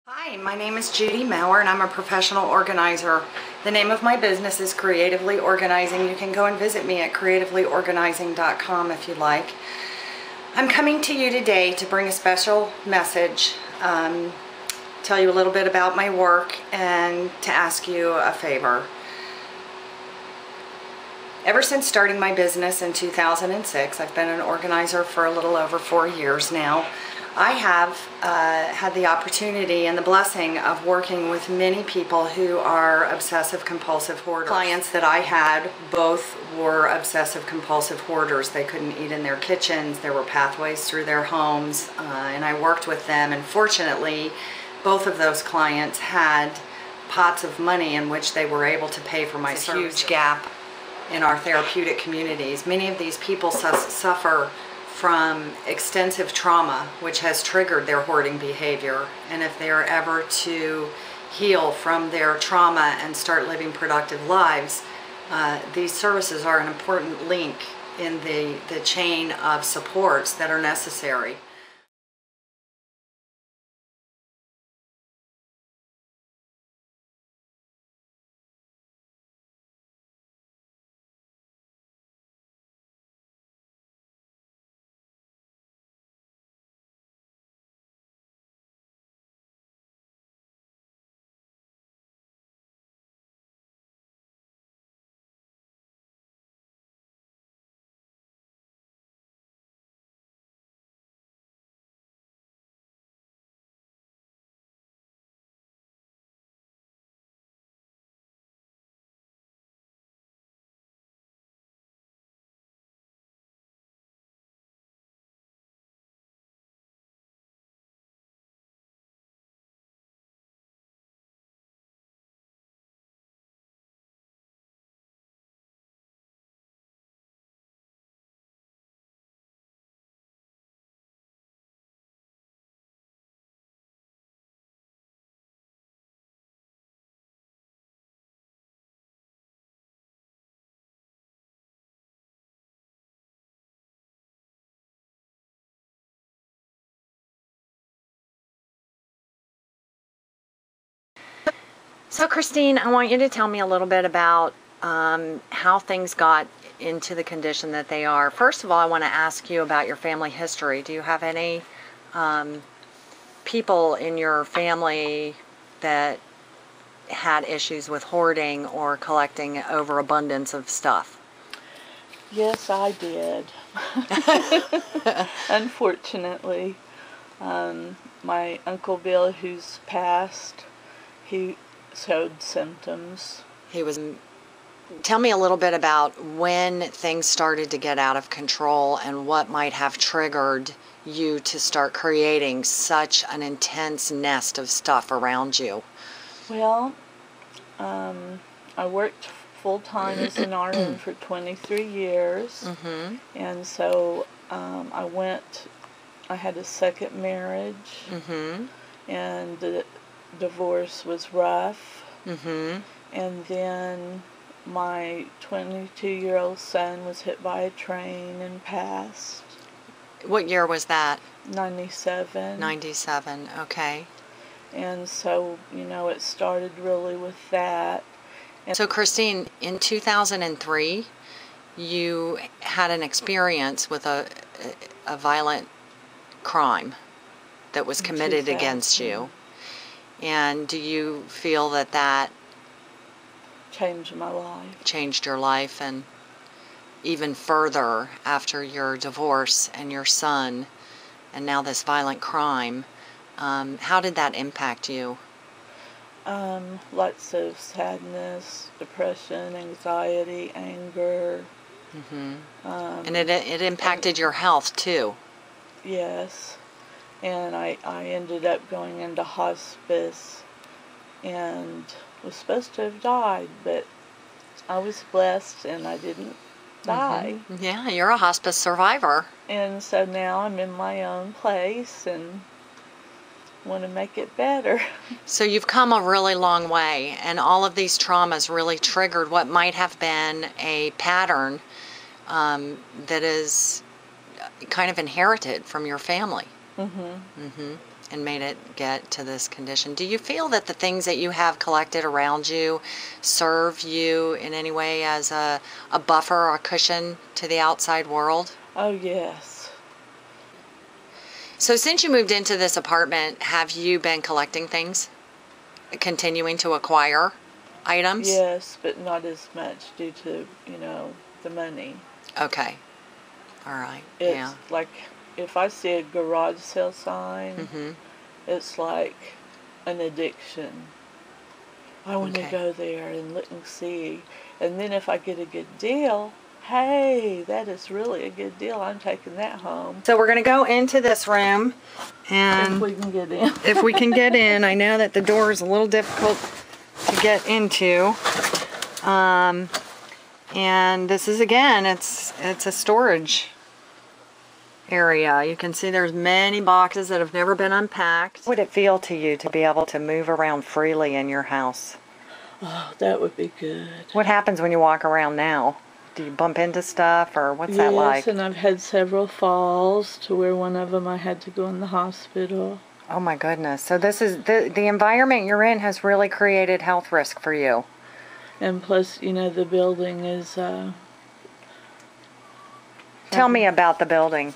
Hi, my name is Judy Mauer and I'm a professional organizer. The name of my business is Creatively Organizing. You can go and visit me at creativelyorganizing.com if you like. I'm coming to you today to bring a special message, tell you a little bit about my work, and to ask you a favor. Ever since starting my business in 2006, I've been an organizer for a little over 4 years now. I have had the opportunity and the blessing of working with many people who are obsessive compulsive hoarders. Clients that I had both were obsessive compulsive hoarders. They couldn't eat in their kitchens, there were pathways through their homes, and I worked with them, and fortunately both of those clients had pots of money in which they were able to pay for my services. Huge gap in our therapeutic communities. Many of these people suffer from extensive trauma, which has triggered their hoarding behavior. And if they are ever to heal from their trauma and start living productive lives, these services are an important link in the chain of supports that are necessary. So Christine, I want you to tell me a little bit about how things got into the condition that they are. First of all, I want to ask you about your family history. Do you have any people in your family that had issues with hoarding or collecting overabundance of stuff? Yes, I did. Unfortunately, my Uncle Bill, who's passed, he showed symptoms. Tell me a little bit about when things started to get out of control and what might have triggered you to start creating such an intense nest of stuff around you. Well, I worked full-time as an RN for 23 years, and so I had a second marriage, and the divorce was rough, and then my 22-year-old son was hit by a train and passed. What year was that? 97. 97, okay. And so, it started really with that. And so Christine, in 2003, you had an experience with a violent crime that was committed against you. And do you feel that changed my life? Changed your life, and even further after your divorce and your son and now this violent crime, how did that impact you? Lots of sadness, depression, anxiety, anger. And it impacted your health too. Yes. And I ended up going into hospice and was supposed to have died, but I was blessed and I didn't die. Yeah, you're a hospice survivor. And so now I'm in my own place and want to make it better. So you've come a really long way, and all of these traumas really triggered what might have been a pattern that is kind of inherited from your family. and made it get to this condition. Do you feel that the things that you have collected around you serve you in any way as a buffer or a cushion to the outside world? Oh, yes. So since you moved into this apartment, have you been collecting things? Continuing to acquire items? Yes, but not as much due to, you know, the money. Okay. All right. It's yeah. like if I see a garage sale sign, Mm-hmm. it's like an addiction. I want Okay. to go there and look and see. And then if I get a good deal, hey, that is really a good deal. I'm taking that home. So we're going to go into this room, If and we can get in. if we can get in. I know that the door is a little difficult to get into. And this is, again, it's a storage area. You can see there's many boxes that have never been unpacked. How would it feel to you to be able to move around freely in your house? Oh, that would be good. What happens when you walk around now? Do you bump into stuff, or what's that like? Yes, and I've had several falls to where one of them I had to go in the hospital. Oh my goodness. So this is, the environment you're in has really created health risk for you. And plus, you know, the building is... Tell me about the building.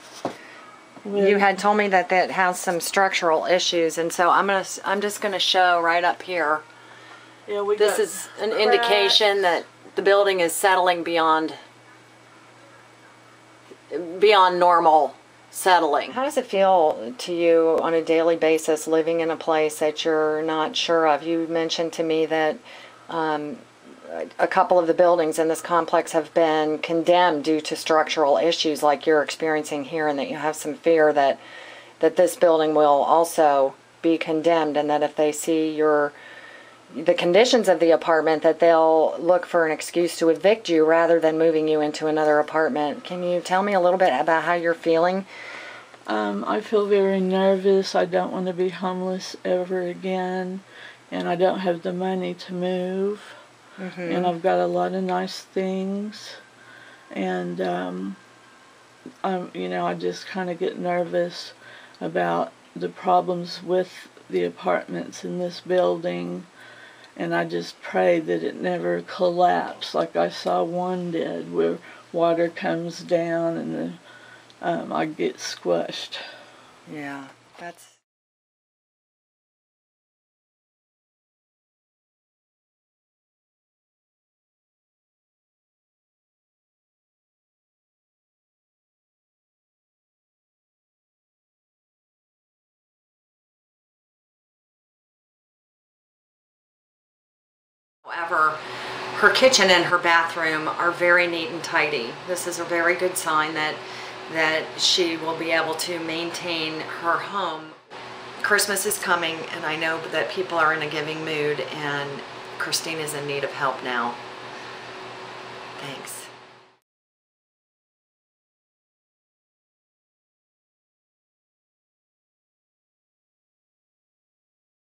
with- You had told me that that has some structural issues, and so I'm just gonna show right up here. Yeah, we This got is an cracks. indication that the building is settling beyond normal settling. How does it feel to you on a daily basis living in a place that you're not sure of? You mentioned to me that a couple of the buildings in this complex have been condemned due to structural issues like you're experiencing here, and that you have some fear that this building will also be condemned, and that if they see the conditions of the apartment, that they'll look for an excuse to evict you rather than moving you into another apartment. Can you tell me a little bit about how you're feeling? I feel very nervous. I don't want to be homeless ever again, and I don't have the money to move. Mm-hmm. And I've got a lot of nice things, and you know, I just kind of get nervous about the problems with the apartments in this building, and I just pray that it never collapses like I saw one did, where water comes down and I get squished. Yeah, that's... However, her kitchen and her bathroom are very neat and tidy. This is a very good sign that she will be able to maintain her home. Christmas is coming, and I know that people are in a giving mood, and Christine is in need of help now. Thanks.